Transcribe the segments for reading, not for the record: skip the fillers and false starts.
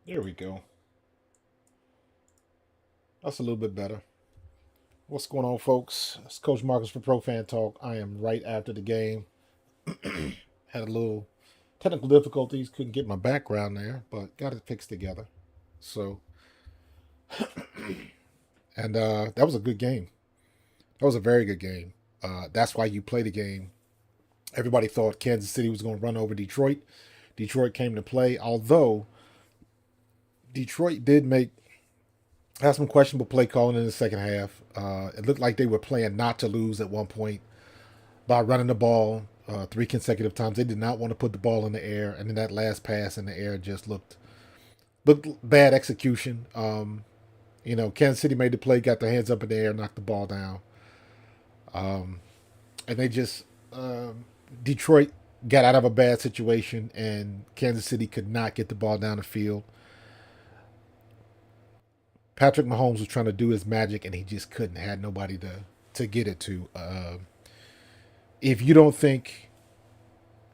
There we go. That's a little bit better. What's going on, folks? It's Coach Marcus for Pro Fan Talk. I am right after the game. Had a little technical difficulties, couldn't get my background there, but got it fixed together. So, and that was a good game. That was a very good game. That's why you play the game. Everybody thought Kansas City was going to run over Detroit. Detroit came to play, although Detroit did make had some questionable play calling in the second half. It looked like they were playing not to lose at one point by running the ball three consecutive times. They did not want to put the ball in the air, and then that last pass in the air just looked bad execution. Kansas City made the play, got their hands up in the air, knocked the ball down, and they just Detroit got out of a bad situation, and Kansas City could not get the ball down the field. Patrick Mahomes was trying to do his magic, and he just couldn't. Had nobody to get it to. If you don't think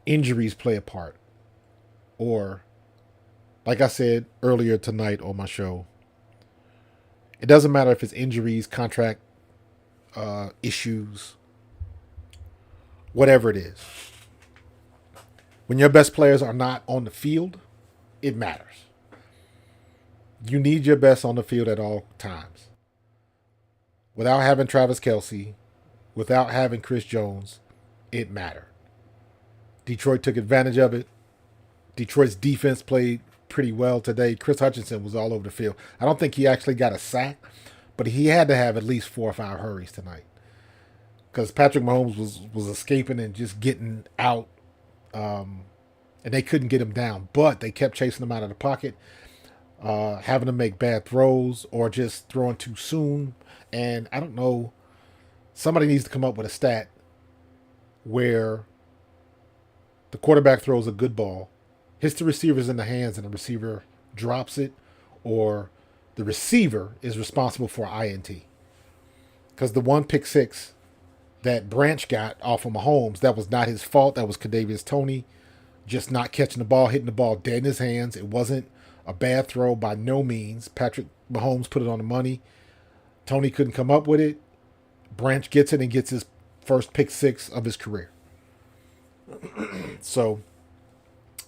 injuries play a part, or like I said earlier tonight on my show, it doesn't matter if it's injuries, contract issues, whatever it is. When your best players are not on the field, it matters. You need your best on the field at all times. Without having Travis Kelsey, without having Chris Jones, it mattered. Detroit took advantage of it. Detroit's defense played pretty well today. Chris Hutchinson was all over the field. I don't think he actually got a sack, but he had to have at least 4 or 5 hurries tonight because Patrick Mahomes was escaping and just getting out, and they couldn't get him down. But they kept chasing him out of the pocket, having to make bad throws or just throwing too soon. And I don't know. Somebody needs to come up with a stat where the quarterback throws a good ball, hits the receiver's in the hands, and the receiver drops it, or the receiver is responsible for INT. Because the one pick six that Branch got off of Mahomes, that was not his fault. That was Kadarius Toney just not catching the ball, hitting the ball dead in his hands. It wasn't a bad throw by no means. Patrick Mahomes put it on the money. Toney couldn't come up with it. Branch gets it and gets his first pick six of his career. So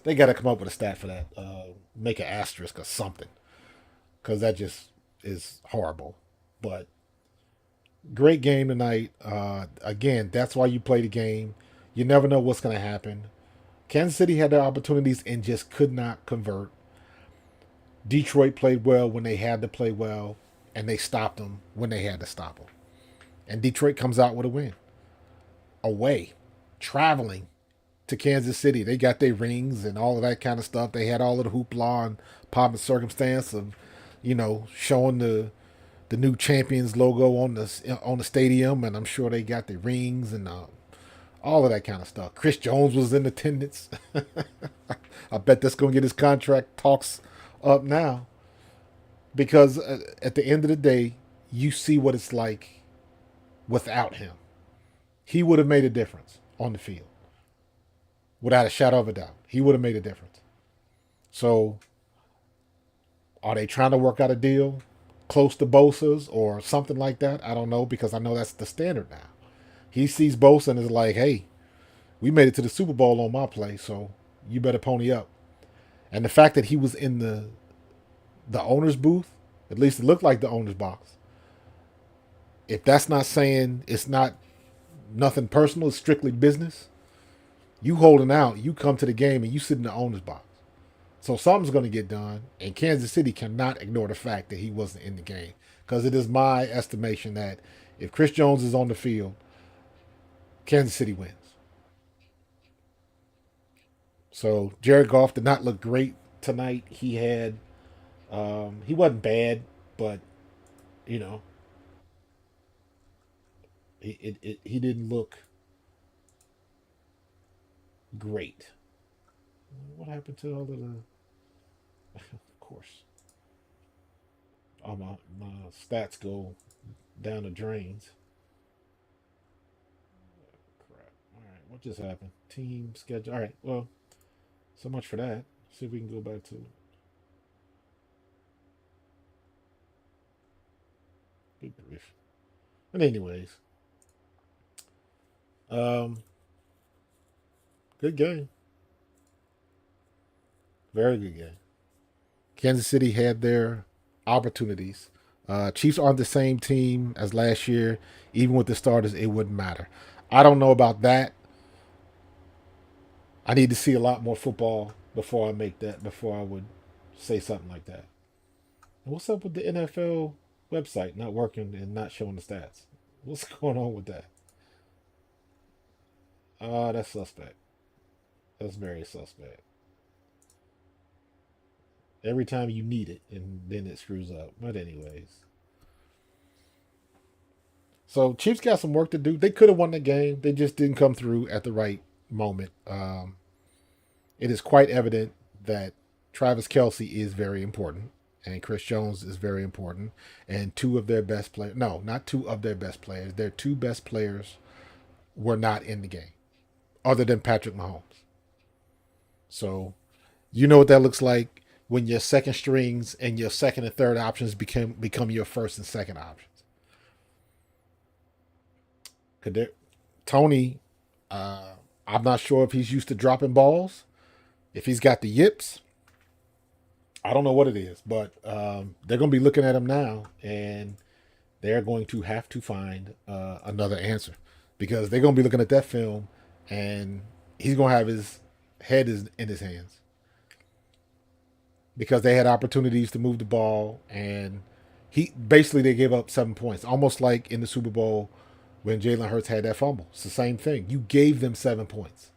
they got to come up with a stat for that. Make an asterisk or something, because that just is horrible. But great game tonight. Again, that's why you play the game. You never know what's going to happen. Kansas City had their opportunities and just could not convert. Detroit played well when they had to play well, and they stopped them when they had to stop them. And Detroit comes out with a win. Away, traveling to Kansas City. They got their rings and all of that kind of stuff. They had all of the hoopla and pomp and circumstance of, showing the new champions logo on the stadium, and I'm sure they got the rings and all of that kind of stuff. Chris Jones was in attendance. I bet that's going to get his contract talks up now because at the end of the day, you see what it's like without him. He would have made a difference on the field without a shadow of a doubt. He would have made a difference. So, are they trying to work out a deal close to Bosa's or something like that? I don't know because I know that's the standard now. He sees Bosa and is like, hey, we made it to the Super Bowl on my play, so you better pony up. And the fact that he was in the owner's booth, at least it looked like the owner's box. If that's not saying it's not nothing personal, it's strictly business. You holding out, you come to the game and you sit in the owner's box. So something's going to get done, and Kansas City cannot ignore the fact that he wasn't in the game. Because it is my estimation that if Chris Jones is on the field, Kansas City wins. So Jared Goff did not look great tonight. He wasn't bad, but you know he didn't look great. What happened to all of the? Of course, all my stats go down the drains. Crap. All right, what just happened? Team schedule. All right, well, so much for that. See if we can go back to. Good grief. But anyways, um, good game. Very good game. Kansas City had their opportunities. Chiefs aren't the same team as last year. Even with the starters, it wouldn't matter. I don't know about that. I need to see a lot more football before I make that. Before I would say something like that. What's up with the NFL website not working and not showing the stats? What's going on with that? That's suspect. That's very suspect. Every time you need it, and then it screws up. But anyways, so Chiefs got some work to do. They could have won the game. They just didn't come through at the right moment. It is quite evident that Travis Kelsey is very important, and Chris Jones is very important, and two of their best players. No, not two of their best players. Their two best players were not in the game, other than Patrick Mahomes. So you know what that looks like when your second strings and your second and third options become your first and second options. Tony, I'm not sure if he's used to dropping balls, if he's got the yips. I don't know what it is, but they're going to be looking at him now, and they're going to have to find another answer because they're going to be looking at that film, and he's going to have his head in his hands because they had opportunities to move the ball, and they gave up 7 points, almost like in the Super Bowl when Jalen Hurts had that fumble. It's the same thing. You gave them 7 points.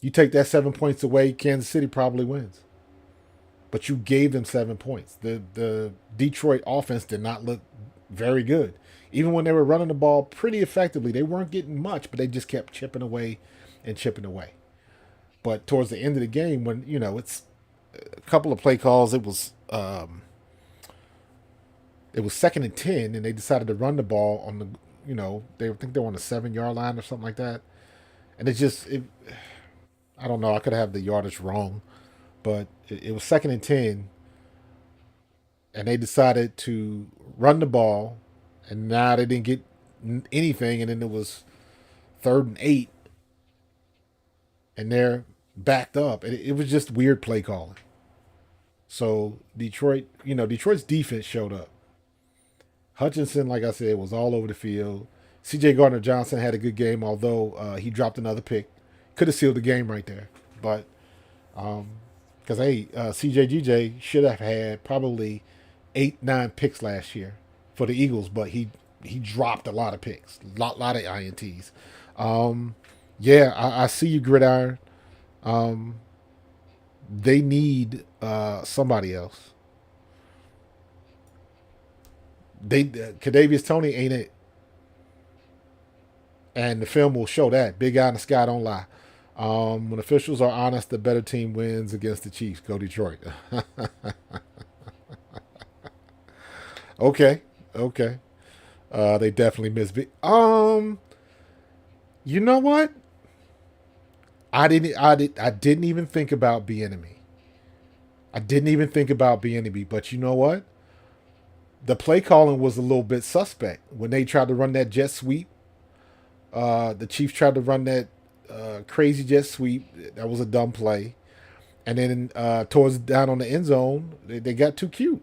You take that 7 points away, Kansas City probably wins. But you gave them 7 points. The Detroit offense did not look very good. Even when they were running the ball pretty effectively, they weren't getting much, but they just kept chipping away and chipping away. But towards the end of the game, when it's a couple of play calls, it was 2nd and 10, and they decided to run the ball on the they think they were on the 7 yard line or something like that, and I don't know. I could have the yardage wrong, but it was 2nd and 10, and they decided to run the ball, and now they didn't get anything, and then it was 3rd and 8, and they're backed up. It was just weird play calling. So Detroit's defense showed up. Hutchinson, like I said, was all over the field. C.J. Gardner-Johnson had a good game, although he dropped another pick. Could have sealed the game right there. But, because, C.J. should have had probably 8, 9 picks last year for the Eagles, but he dropped a lot of picks, lot of INTs. I see you, Gridiron. They need somebody else. Kadarius Toney ain't it, and the film will show that. Big eye in the sky don't lie. When officials are honest, the better team wins against the Chiefs. Go Detroit. Okay, okay. They definitely missed. You know what? I didn't even think about Bieniemy. I didn't even think about Bieniemy. But you know what? The play calling was a little bit suspect when they tried to run that jet sweep. The Chiefs tried to run that crazy jet sweep. That was a dumb play. And then towards down on the end zone, they got too cute.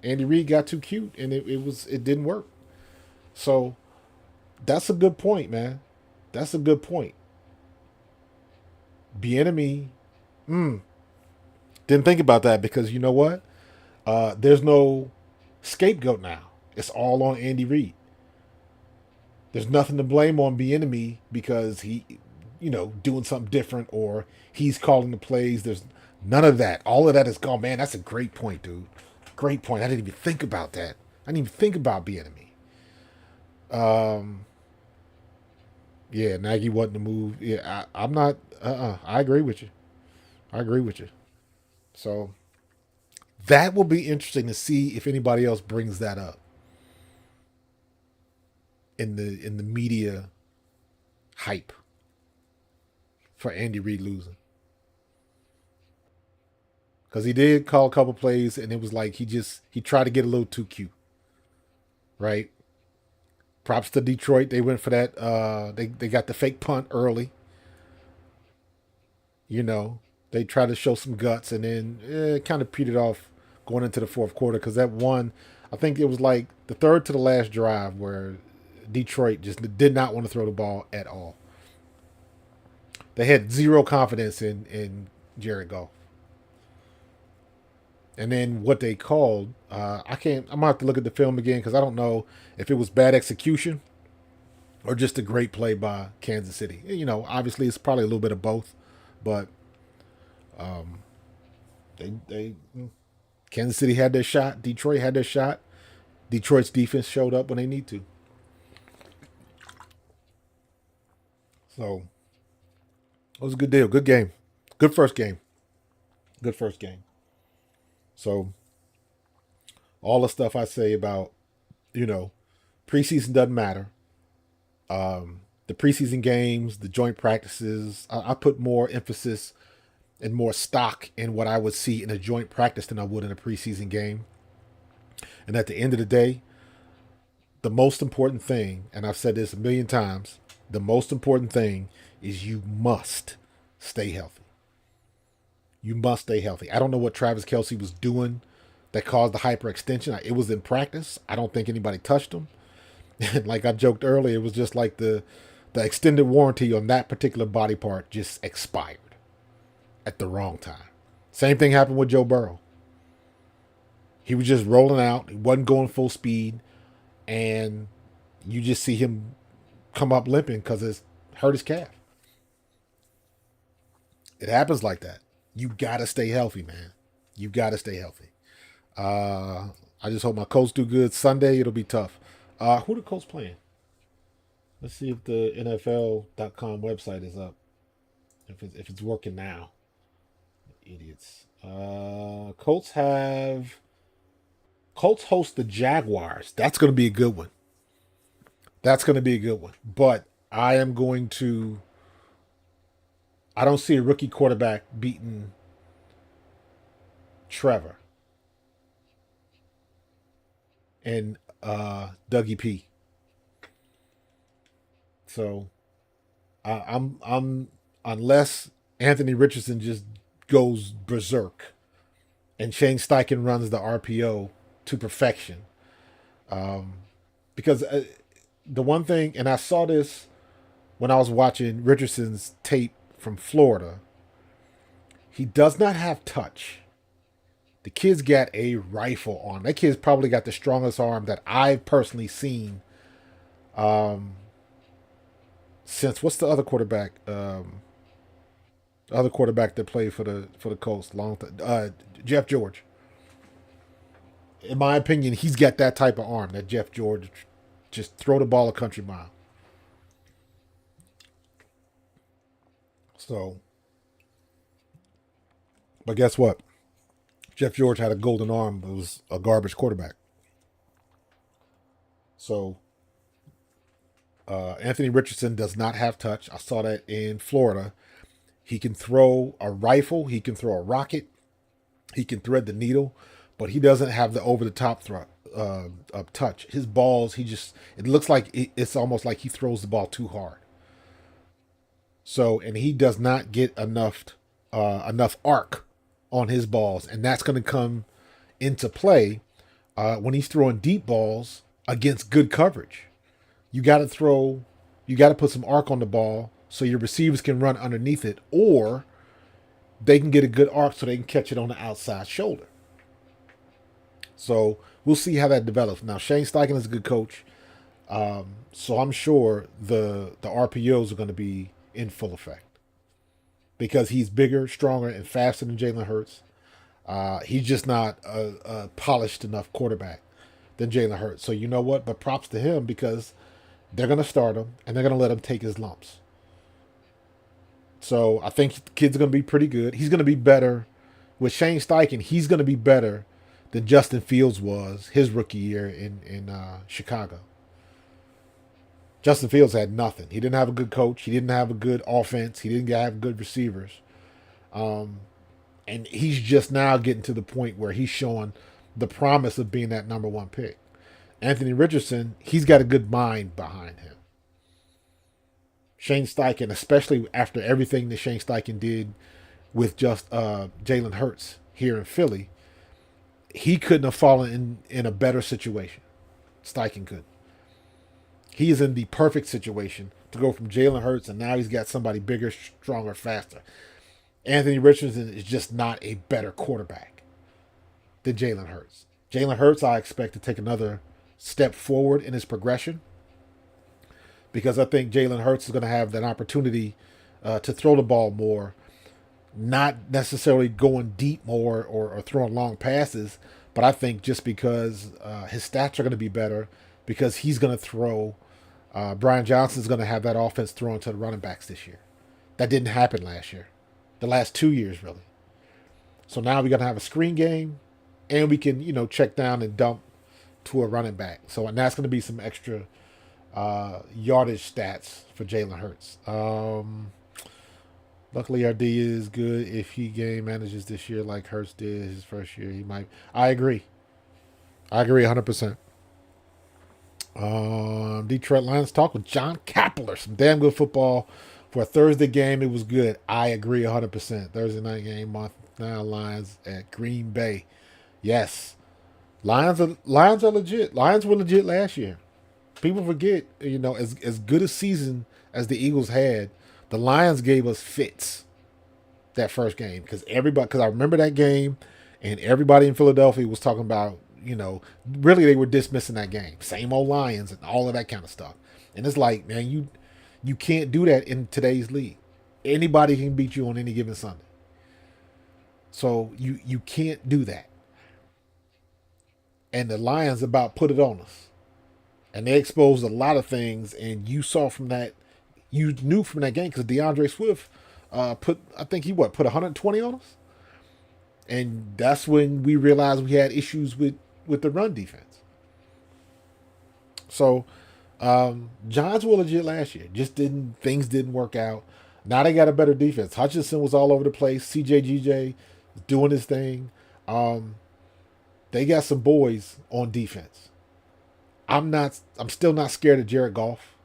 Andy Reid got too cute, and it didn't work. So that's a good point, man. That's a good point. Bieniemy, didn't think about that because you know what? There's no scapegoat now. It's all on Andy Reid. There's nothing to blame on Bieniemy because he, doing something different or he's calling the plays. There's none of that. All of that is gone. Man, that's a great point, dude. Great point. I didn't even think about that. I didn't even think about Bieniemy. Um, yeah, Nagy wasn't the move. Yeah, I'm not. I agree with you. I agree with you. So that will be interesting to see if anybody else brings that up in the media hype for Andy Reid losing. Because he did call a couple plays, and it was like he tried to get a little too cute. right? Props to Detroit. They went for that. They got the fake punt early. You know, they tried to show some guts, and then it kind of petered off going into the fourth quarter because that one, I think it was like the third to the last drive where Detroit just did not want to throw the ball at all. They had zero confidence in Jared Goff. And then what they called, I can't. I'm gonna have to look at the film again because I don't know if it was bad execution or just a great play by Kansas City. You know, obviously it's probably a little bit of both, but they Kansas City had their shot. Detroit had their shot. Detroit's defense showed up when they need to. So it was a good deal. Good game. Good first game. Good first game. So all the stuff I say about, you know, preseason doesn't matter. The preseason games, the joint practices, I put more emphasis and more stock in what I would see in a joint practice than I would in a preseason game. And at the end of the day, the most important thing, and I've said this a million times, the most important thing is you must stay healthy. You must stay healthy. I don't know what Travis Kelce was doing that caused the hyperextension. It was in practice. I don't think anybody touched him. And like I joked earlier, it was just like the extended warranty on that particular body part just expired at the wrong time. Same thing happened with Joe Burrow. He was just rolling out. He wasn't going full speed. And you just see him come up limping because it's hurt his calf. It happens like that. You got to stay healthy, man. You got to stay healthy. I just hope my Colts do good. Sunday, it'll be tough. Who the Colts playing? Let's see if the NFL.com website is up. If it's working now. Idiots. Colts host the Jaguars. That's going to be a good one. That's going to be a good one. But I don't see a rookie quarterback beating Trevor and Dougie P. So I'm unless Anthony Richardson just goes berserk and Shane Steichen runs the RPO to perfection. Because the one thing, and I saw this when I was watching Richardson's tape from Florida, he does not have touch. The kid's got a rifle arm. That kid's probably got the strongest arm that I've personally seen since what's the other quarterback? The other quarterback that played for the Colts Jeff George. In my opinion, he's got that type of arm that Jeff George just throw the ball a country mile. So, but guess what? Jeff George had a golden arm, but was a garbage quarterback. So, Anthony Richardson does not have touch. I saw that in Florida. He can throw a rifle. He can throw a rocket. He can thread the needle, but he doesn't have the over the top touch. His balls, it looks like it's almost like he throws the ball too hard. So, and he does not get enough arc on his balls, and that's going to come into play when he's throwing deep balls against good coverage. You got to put some arc on the ball so your receivers can run underneath it, or they can get a good arc so they can catch it on the outside shoulder. So we'll see how that develops. Now, Shane Steichen is a good coach, so I'm sure the RPOs are going to be in full effect because he's bigger, stronger, and faster than Jalen Hurts. He's just not a polished enough quarterback than Jalen Hurts. So you know what? But props to him because they're going to start him and they're going to let him take his lumps. So I think the kid's going to be pretty good. He's going to be better with Shane Steichen. He's going to be better than Justin Fields was his rookie year in Chicago. Justin Fields had nothing. He didn't have a good coach. He didn't have a good offense. He didn't have good receivers. And he's just now getting to the point where he's showing the promise of being that number one pick. Anthony Richardson, he's got a good mind behind him. Shane Steichen, especially after everything that Shane Steichen did with just Jalen Hurts here in Philly, he couldn't have fallen in a better situation. Steichen could. He is in the perfect situation to go from Jalen Hurts, and now he's got somebody bigger, stronger, faster. Anthony Richardson is just not a better quarterback than Jalen Hurts. Jalen Hurts, I expect to take another step forward in his progression because I think Jalen Hurts is going to have that opportunity to throw the ball more, not necessarily going deep more or throwing long passes, but I think just because his stats are going to be better because he's going to throw. Brian Johnson's going to have that offense thrown to the running backs this year. That didn't happen last year. The last 2 years, really. So now we're going to have a screen game, and we can, check down and dump to a running back. So and that's going to be some extra yardage stats for Jalen Hurts. Luckily, our D is good. If he game manages this year like Hurts did his first year, he might. I agree. I agree 100%. Detroit Lions talk with John Kapler. Some damn good football for a Thursday game. It was good. I agree 100%. Thursday night game, month now Lions at Green Bay. Yes, Lions are legit. Lions were legit last year. People forget, as good a season as the Eagles had, the Lions gave us fits that first game because I remember that game, and everybody in Philadelphia was talking about really they were dismissing that game. Same old Lions and all of that kind of stuff. And it's like, man, you can't do that in today's league. Anybody can beat you on any given Sunday. So you can't do that. And the Lions about put it on us. And they exposed a lot of things, and you saw from that, you knew from that game because DeAndre Swift put 120 on us, and that's when we realized we had issues with the run defense. So Giants were legit last year. Just didn't things didn't work out. Now they got a better defense. Hutchinson was all over the place. CJ doing his thing. They got some boys on defense. I'm still not scared of Jared Goff.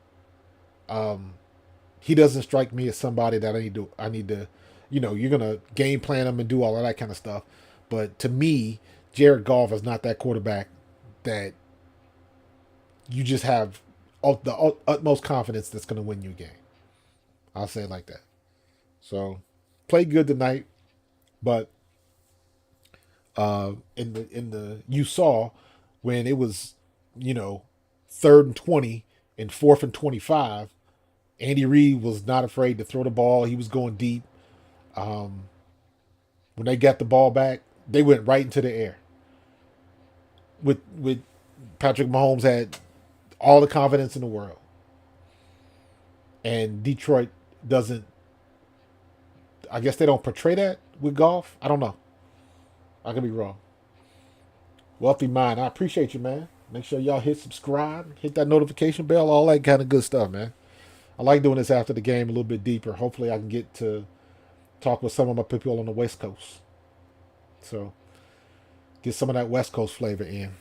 He doesn't strike me as somebody that I need to, you're gonna game plan him and do all of that kind of stuff. But to me, Jared Goff is not that quarterback that you just have the utmost confidence that's going to win you a game. I'll say it like that. So, played good tonight, but in the you saw when it was 3rd and 20 and 4th and 25, Andy Reid was not afraid to throw the ball. He was going deep. When they got the ball back, they went right into the air. With Patrick Mahomes had all the confidence in the world, and Detroit doesn't. I guess they don't portray that with Goff. I don't know. I could be wrong. Wealthy Mind, I appreciate you, man. Make sure y'all hit subscribe, hit that notification bell, all that kind of good stuff, man. I like doing this after the game a little bit deeper. Hopefully, I can get to talk with some of my people on the West Coast. So, get some of that West Coast flavor in,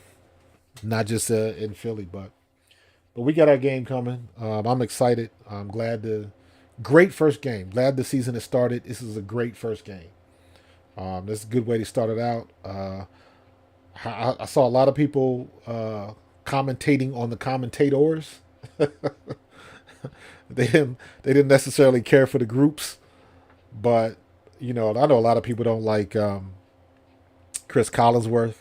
not just in Philly, but we got our game coming. I'm excited. I'm glad great first game. Glad the season has started. This is a great first game. This is a good way to start it out. I saw a lot of people commentating on the commentators. They didn't necessarily care for the groups, but I know a lot of people don't like Chris Collinsworth,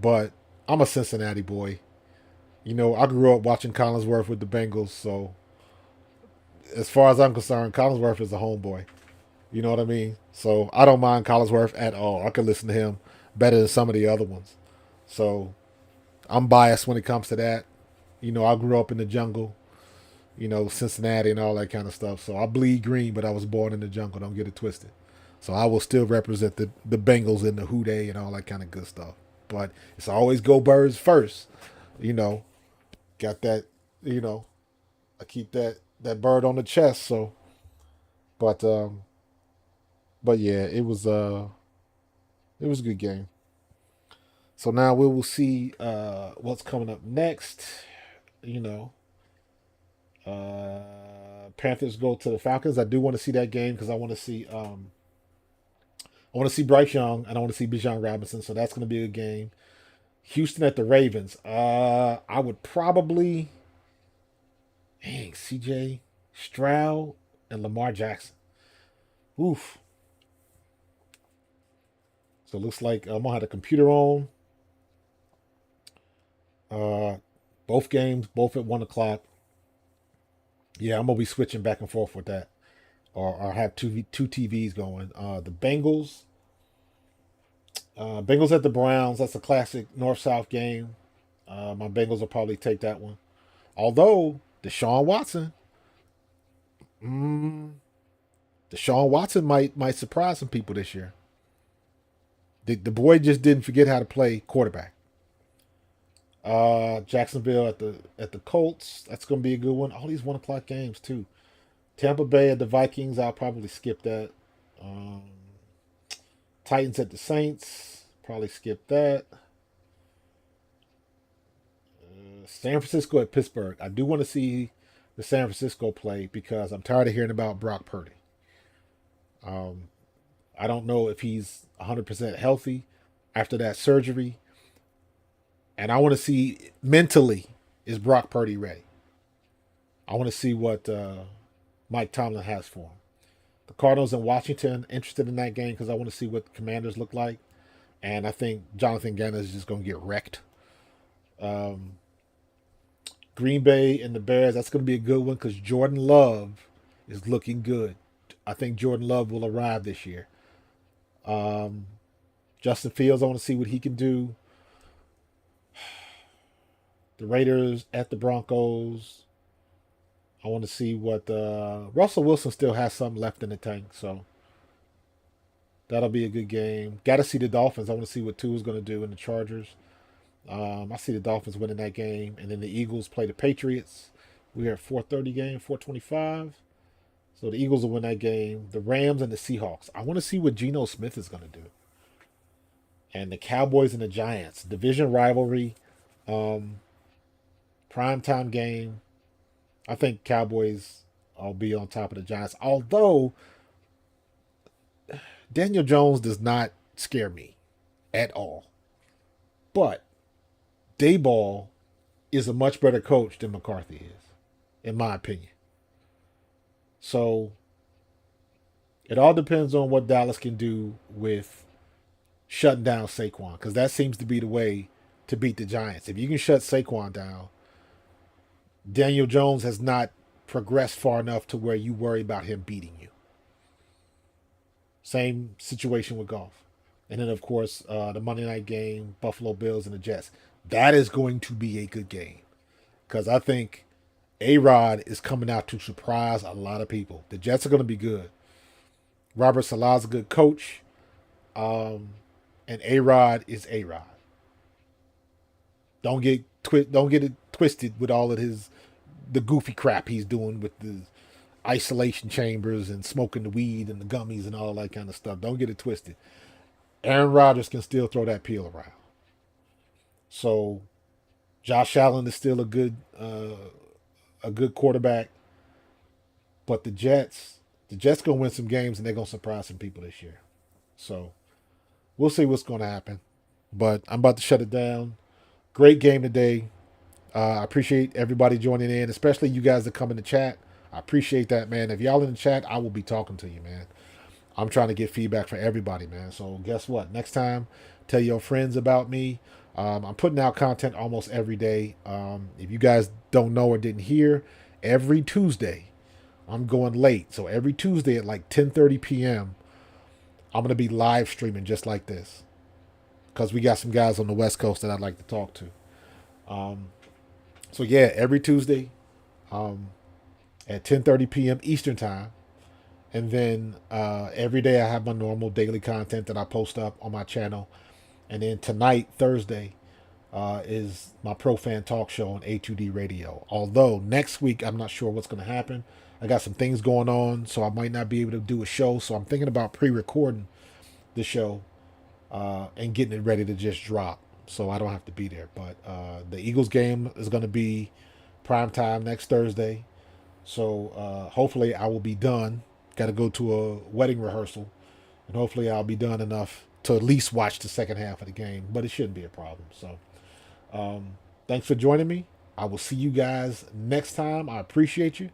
but I'm a Cincinnati boy. I grew up watching Collinsworth with the Bengals, so as far as I'm concerned, Collinsworth is a homeboy. You know what I mean? So I don't mind Collinsworth at all. I could listen to him better than some of the other ones. So I'm biased when it comes to that. I grew up in the jungle, Cincinnati and all that kind of stuff. So I bleed green, but I was born in the jungle. Don't get it twisted. So I will still represent the Bengals and the Who Dey and all that kind of good stuff. But it's always go Birds first. Got that, I keep that bird on the chest. So, but yeah, it was a good game. So now we will see what's coming up next. You know, Panthers go to the Falcons. I do want to see that game because I want to see Bryce Young and I want to see Bijan Robinson. So that's going to be a game. Houston at the Ravens. I would probably, dang, C.J. Stroud and Lamar Jackson. Oof. So it looks like I'm gonna have the computer on. Uh, both games, both at 1 o'clock. Yeah, I'm gonna be switching back and forth with that, or have two TVs going. The Bengals at the Browns. That's a classic North South game. My Bengals will probably take that one. Although Deshaun Watson, mm, Deshaun Watson might surprise some people this year. The boy just didn't forget how to play quarterback. Jacksonville at the Colts. That's gonna be a good one. All these 1 o'clock games too. Tampa Bay at the Vikings. I'll probably skip that. Um, Titans at the Saints. Probably skip that. San Francisco at Pittsburgh. I do want to see the San Francisco play because I'm tired of hearing about Brock Purdy. Um, I don't know if he's 100% healthy after that surgery, and I want to see mentally, is Brock Purdy ready? I want to see what Mike Tomlin has for him. The Cardinals in Washington, interested in that game because I want to see what the Commanders look like, and I think Jonathan Gannon is just going to get wrecked. Um, Green Bay and the Bears, that's going to be a good one because Jordan Love is looking good. I think Jordan Love will arrive this year. Um, Justin Fields, I want to see what he can do. The Raiders at the Broncos. I want to see what Russell Wilson still has something left in the tank, so that'll be a good game. Got to see the Dolphins. I want to see what Tua's going to do in the Chargers. I see the Dolphins winning that game, and then the Eagles play the Patriots. We're at 4:30 game, 4:25. So the Eagles will win that game. The Rams and the Seahawks. I want to see what Geno Smith is going to do. And the Cowboys and the Giants, division rivalry, um, primetime game. I think Cowboys will be on top of the Giants. Although Daniel Jones does not scare me at all. But Dayball is a much better coach than McCarthy is, in my opinion. So it all depends on what Dallas can do with shutting down Saquon, because that seems to be the way to beat the Giants. If you can shut Saquon down, Daniel Jones has not progressed far enough to where you worry about him beating you. Same situation with golf. And then, of course, the Monday night game, Buffalo Bills and the Jets. That is going to be a good game because I think A Rod is coming out to surprise a lot of people. The Jets are going to be good. Robert Salah's a good coach, and A Rod is A Rod. Don't get it twisted with all of the goofy crap he's doing with the isolation chambers and smoking the weed and the gummies and all that kind of stuff. Don't get it twisted. Aaron Rodgers can still throw that peel around. So Josh Allen is still a good quarterback, but the Jets gonna win some games and they're gonna surprise some people this year. So we'll see what's gonna happen. But I'm about to shut it down. Great game today. I appreciate everybody joining in, especially you guys that come in the chat. I appreciate that, man. If y'all in the chat, I will be talking to you, man. I'm trying to get feedback from everybody, man. So guess what? Next time, tell your friends about me. I'm putting out content almost every day. If you guys don't know or didn't hear, every Tuesday, I'm going late. So every Tuesday at like 10:30 p.m., I'm going to be live streaming just like this. Because we got some guys on the West Coast that I'd like to talk to. Um, so yeah, every Tuesday um, at 10:30 p.m. Eastern Time. And then every day I have my normal daily content that I post up on my channel. And then tonight, Thursday, is my Pro Fan Talk Show on A2D Radio. Although next week, I'm not sure what's going to happen. I got some things going on, so I might not be able to do a show. So I'm thinking about pre-recording the show and getting it ready to just drop. so I don't have to be there. But the Eagles game is going to be prime time next Thursday. So hopefully I will be done. Got to go to a wedding rehearsal, and hopefully I'll be done enough to at least watch the second half of the game. But it shouldn't be a problem. So thanks for joining me. I will see you guys next time. I appreciate you.